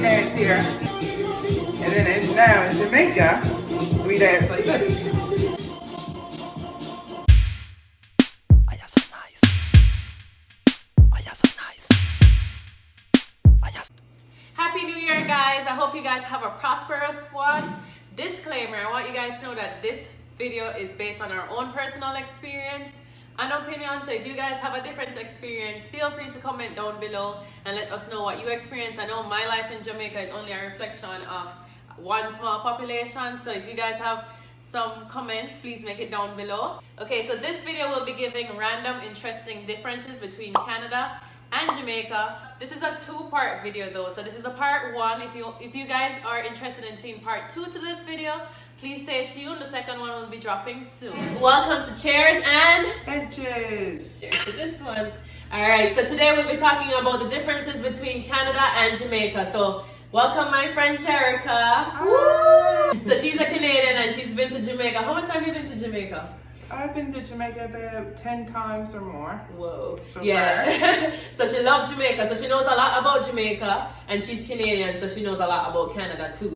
dance here. And then now in Jamaica, we dance like this. Happy New Year, guys. I hope you guys have a prosperous one. Disclaimer, I want you guys to know that this video is based on our own personal experience and opinion. So if you guys have a different experience, feel free to comment down below and let us know what you experience. I know my life in Jamaica is only a reflection of one small population. So if you guys have some comments, please make it down below. Okay, so this video will be giving random interesting differences between Canada and Jamaica. This is a two-part video though, so this is a part one. If you guys are interested in seeing part two to this video, please stay tuned. The second one will be dropping soon. Welcome to Chairs and Edges. Cheers to this one. Alright, so today we'll be talking about the differences between Canada and Jamaica. So welcome my friend Cherica. Woo! So she's a Canadian and she's been to Jamaica. How much have you been to Jamaica? I've been to Jamaica about 10 times or more. Whoa. So yeah. So she loves Jamaica. So she knows a lot about Jamaica, and she's Canadian, so she knows a lot about Canada too.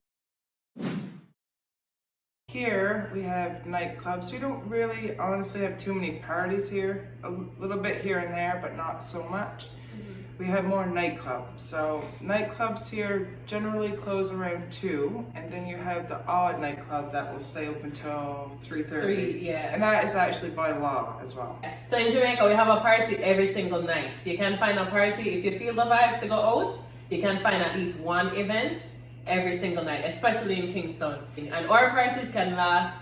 Here we have nightclubs. We don't really honestly have too many parties here. A little bit here and there, but not so much. We have more nightclubs. So nightclubs here generally close around 2, and then you have the odd nightclub that will stay open till 3:30. Yeah. And that is actually by law as well. So in Jamaica, we have a party every single night. You can find a party, if you feel the vibes to go out, you can find at least one event every single night, especially in Kingston. And our parties can last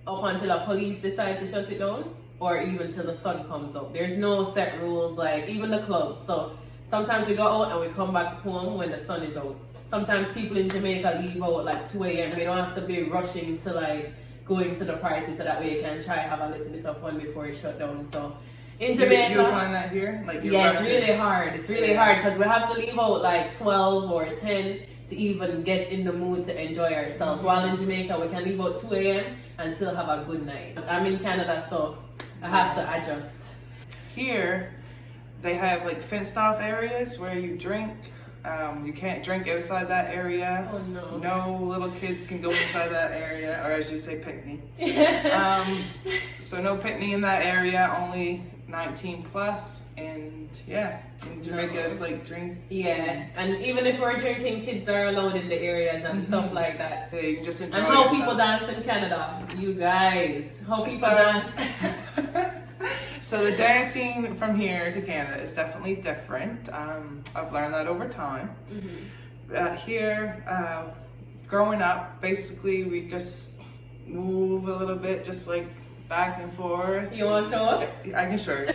up until the police decide to shut it down, or even till the sun comes up. There's no set rules, like even the clubs. So sometimes we go out and we come back home when the sun is out. Sometimes people in Jamaica leave out like 2 a.m. We don't have to be rushing to like going to the party, so that way you can try to have a little bit of fun before it shut down. So in Jamaica, you find that here? Like yeah, it's really hard. It's really hard because we have to leave out like 12 or 10 to even get in the mood to enjoy ourselves. While in Jamaica, we can leave out 2 a.m. and still have a good night. I'm in Canada, so I have to adjust. Here, they have like fenced off areas where you drink. You can't drink outside that area. Oh no. No little kids can go inside that area, or as you say, picnic. So no picnic in that area, only 19 plus, and yeah, in Jamaica it's like drink. Yeah, and even if we're drinking, kids are allowed in the areas and stuff like that. Yeah, you can just enjoy And how yourself. people dance in Canada, you guys, how people So- dance. So the dancing from here to Canada is definitely different. I've learned that over time. Here, growing up, basically we just move a little bit, just like back and forth. You want to show us? I can show you.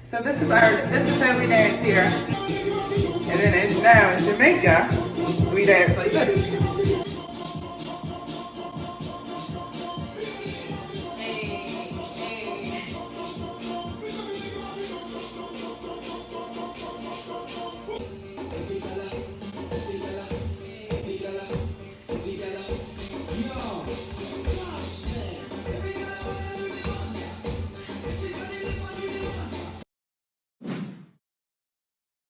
So this is how we dance here. And then now in Jamaica, we dance like this.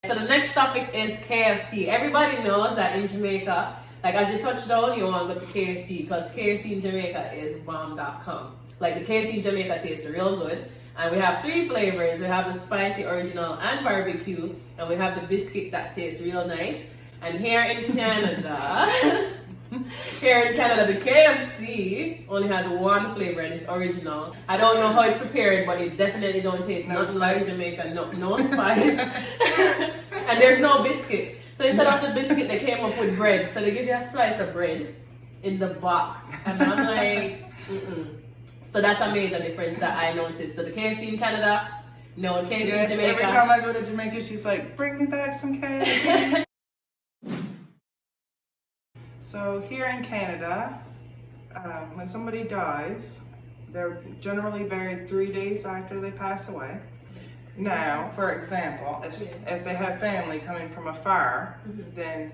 So the next topic is KFC. Everybody knows that in Jamaica, like as you touch down, you want to go to KFC because KFC in Jamaica is bomb.com. Like the KFC in Jamaica tastes real good. And we have 3 flavors. We have the spicy, original, and barbecue. And we have the biscuit that tastes real nice. And here in Canada, the KFC only has 1 flavor and it's original. I don't know how it's prepared, but it definitely don't taste nothing like Jamaica. No spice. And there's no biscuit. So instead of the biscuit, they came up with bread. So they give you a slice of bread in the box. And I'm like, So that's a major difference that I noticed. So the KFC in Canada, no KFC in Jamaica. Every time I go to Jamaica, she's like, bring me back some KFC. So here in Canada, when somebody dies, they're generally buried 3 days after they pass away. Now, for example, if they have family coming from afar, then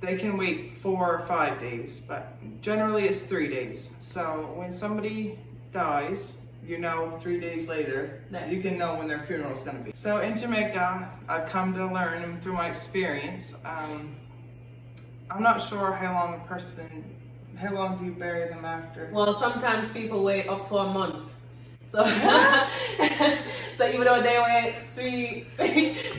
they can wait 4 or 5 days, but generally it's 3 days. So when somebody dies, you know 3 days later, you can know when their funeral is going to be. So in Jamaica, I've come to learn through my experience, I'm not sure how long do you bury them after? Well, sometimes people wait up to a month. So, so even though they wait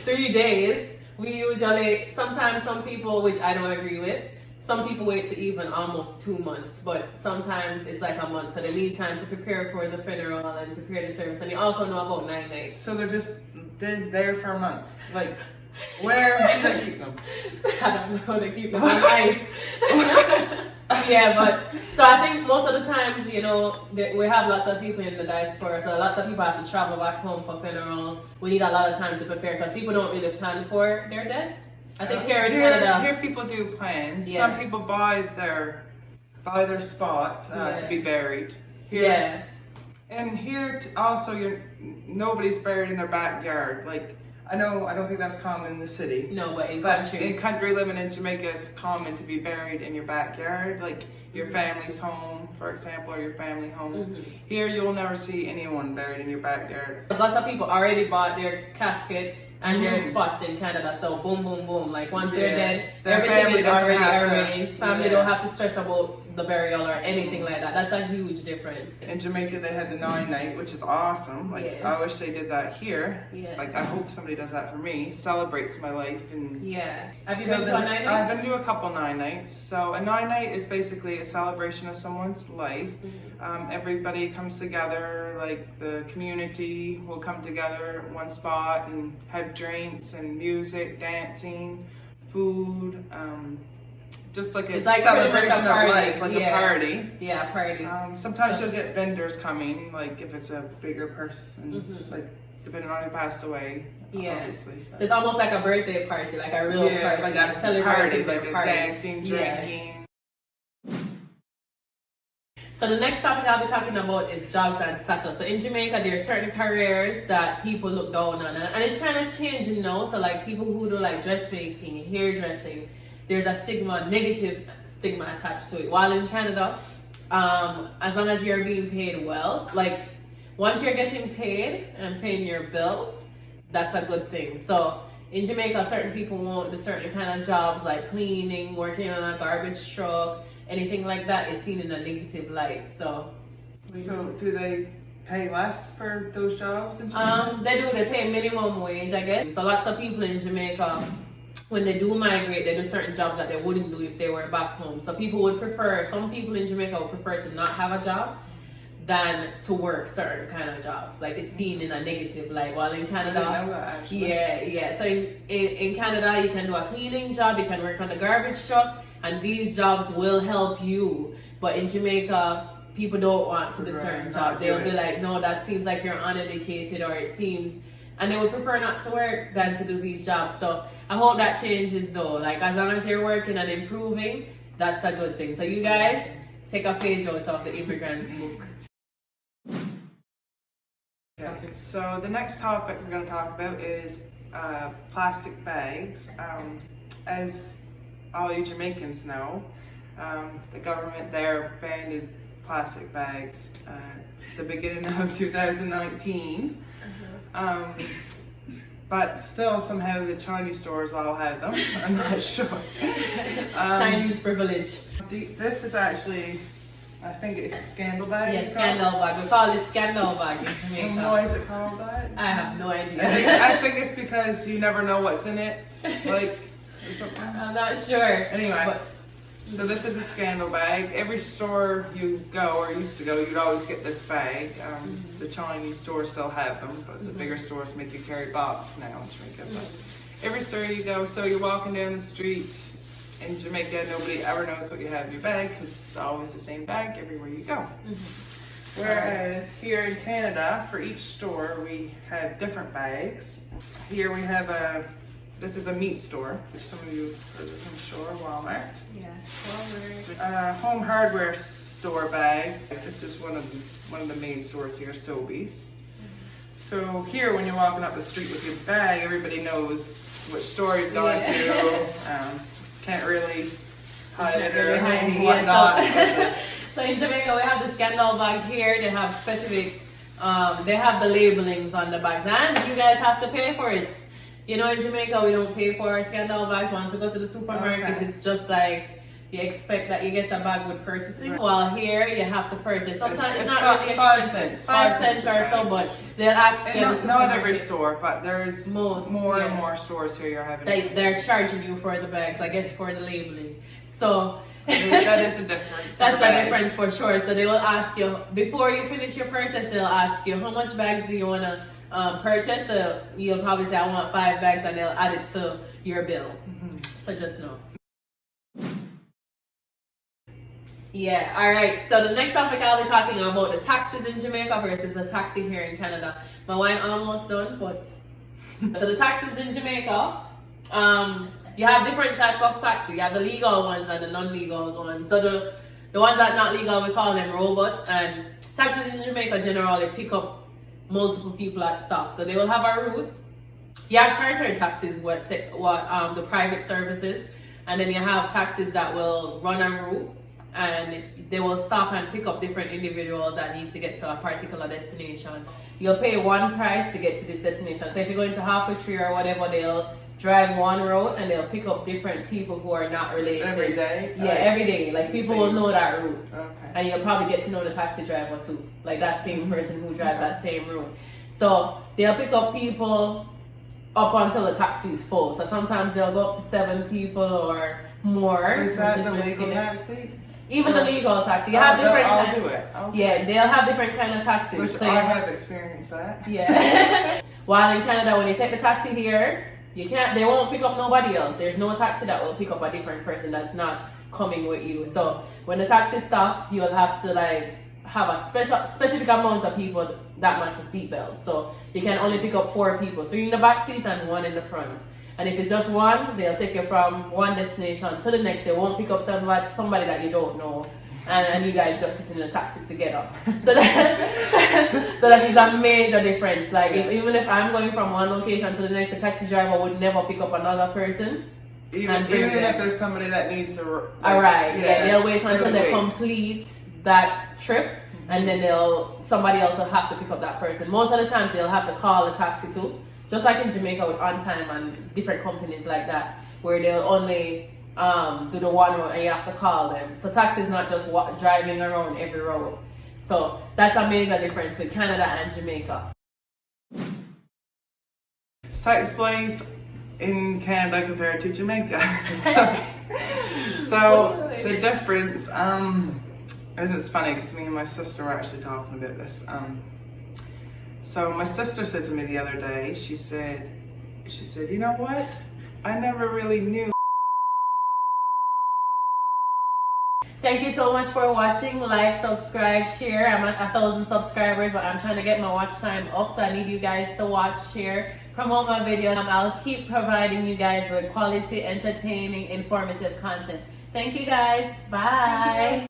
3 days, we usually, sometimes some people, which I don't agree with, some people wait to even almost 2 months, but sometimes it's like a month. So they need time to prepare for the funeral and prepare the service. And you also know about 9 nights. So they're there for a month. Like, where do they keep them? I don't know, they keep them on ice. Yeah, but so I think most of the times, you know, we have lots of people in the diaspora, so lots of people have to travel back home for funerals. We need a lot of time to prepare because people don't really plan for their deaths. I think here in Canada, here people do plans. Yeah. Some people buy their spot to be buried. Here, yeah, and here also, nobody's buried in their backyard. Like, I don't think that's common in the city. no, but in In country, living in Jamaica, it's common to be buried in your backyard, like your family's home, for example, or your family home. Here, you'll never see anyone buried in your backyard. lots of people already bought their casket and their spots in Canada, so boom, boom, boom. Like once they're dead, Their everything family is doesn't already have to- arranged. Family don't have to stress about the burial or anything like that. That's a huge difference. In Jamaica, they had the 9 night, which is awesome. Like, Yeah. I wish they did that here. Yeah. Like, I hope somebody does that for me. Celebrates my life and. Yeah. Have you So been to a then- 9 night? I've been to a couple 9 nights. So a 9 night is basically a celebration of someone's life. Everybody comes together, like the community will come together in one spot and have drinks and music, dancing, food, just like a It's like pretty much a celebration of party, life, like yeah. a party. Yeah, party. Sometimes you'll get vendors coming, like if it's a bigger person, like depending on who passed away, Yeah. obviously. So it's almost like a birthday party, like a real party, like like a celebrating party, their like a party. dancing, Yeah. drinking. So the next topic I'll be talking about is jobs and status. So in Jamaica, there are certain careers that people look down on, and it's kind of changing now. So like people who do like dressmaking, hairdressing, there's a negative stigma attached to it. While in Canada, as long as you're being paid well, like once you're getting paid and paying your bills, that's a good thing. So in Jamaica, certain people want the certain kind of jobs like cleaning, working on a garbage truck, anything like that is seen in a negative light. So do they pay less for those jobs in Jamaica? they pay minimum wage, I guess. So lots of people in Jamaica, when they do migrate, they do certain jobs that they wouldn't do if they were back home. So some people in Jamaica would prefer to not have a job than to work certain kind of jobs. Like it's seen in a negative light. While in Canada, I didn't know that, actually. yeah. So in Canada, you can do a cleaning job, you can work on the garbage truck, and these jobs will help you. But in Jamaica, people don't want to do certain jobs. They'll be like, no, that seems like you're uneducated, or it seems, and they would prefer not to work than to do these jobs. So I hope that changes though. Like as long as you're working and improving, that's a good thing. So you guys take a page out of the immigrant's book. Okay. So the next topic we're going to talk about is plastic bags. As all you Jamaicans know, the government there banned plastic bags the beginning of 2019. But still, somehow the Chinese stores all have them. I'm not sure. Chinese privilege. This is actually, I think it's a scandal bag. Yeah, scandal bag. We call it scandal bag in And Jamaica. why is it called that? I have no idea. I think it's because you never know what's in it. Like, or something. I'm not sure. Anyway, But so this is a scandal bag. Every store you go, or used to go, you'd always get this bag. The Chinese stores still have them, but the bigger stores make you carry box now in Jamaica. But every store you go, so you're walking down the street in Jamaica, nobody ever knows what you have in your bag because it's always the same bag everywhere you go. Whereas here in Canada, for each store, we have different bags. Here we have this is a meat store, which some of you have heard of, I'm sure, Walmart. yeah, Home hardware store bag. This is one of the main stores here, Sobeys. So here, when you're walking up the street with your bag, everybody knows which store you've gone to. Can't really hide it or whatnot. So in Jamaica, we have the scandal bag here. They have specific, they have the labelings on the bags, and you guys have to pay for it. You know, in Jamaica, we don't pay for our scandal bags. Once you go to the supermarket, it's just like you expect that you get a bag with purchasing. Right. While here, you have to purchase. Sometimes it's not really expensive. 5 cents or so, but they'll ask you. Not every store, but there's more and more stores here you're having. They're charging you for the bags, I guess, for the labeling. So that is a difference. That's a difference for sure. So they will ask you before you finish your purchase. They'll ask you how much bags do you want to purchase. So you'll probably say I want 5 bags, and they'll add it to your bill. So just know. Yeah. All right. So the next topic I'll be talking about the taxes in Jamaica versus the taxi here in Canada. My wine almost done, but so the taxes in Jamaica. You have different types of taxi. You have the legal ones and the non-legal ones. So the ones that are not legal, we call them robot. And taxis in Jamaica generally pick up multiple people at stops. So they will have a route. You have chartered taxis, the private services, and then you have taxis that will run a route and they will stop and pick up different individuals that need to get to a particular destination. You'll pay one price to get to this destination. So if you're going to Half a Tree or whatever, they'll drive one road and they'll pick up different people who are not related. Every day? Yeah, every day. Like people will know that route. Okay. And you'll probably get to know the taxi driver too. Like that same person who drives that same route. So they'll pick up people up until the taxi is full. So sometimes they'll go up to 7 people or more. Is that the legal taxi? Even the legal taxi. You have different I'll kinds. do it. Okay. Yeah, they'll have different kind of taxis. Which so I have experienced that. Yeah. While in Canada, when you take the taxi here, they won't pick up nobody else. There's no taxi that will pick up a different person that's not coming with you. So when the taxi stop, you'll have to like have a specific amount of people that match the seatbelt. So you can only pick up 4 people, 3 in the back seat and 1 in the front. And if it's just one, they'll take you from one destination to the next. They won't pick up somebody that you don't know. And you guys just sit in a taxi together. So that is a major difference. Like even if I'm going from one location to the next, the taxi driver would never pick up another person. Even if there's somebody that needs a ride. Yeah, they'll wait until they complete that trip, and then somebody else will have to pick up that person. Most of the times they'll have to call the taxi too. Just like in Jamaica with On Time and different companies like that, where they'll only do the one road and you have to call them. So taxi is not just driving around every road. So that's a major difference with Canada and Jamaica. Sex life in Canada compared to Jamaica. so the difference, it's funny because me and my sister were actually talking about this. So my sister said to me the other day, she said, you know what? I never really knew. Thank you so much for watching. Like, subscribe, share. I'm at 1,000 subscribers, but I'm trying to get my watch time up, so I need you guys to watch, share, promote my videos. I'll keep providing you guys with quality, entertaining, informative content. Thank you guys. Bye.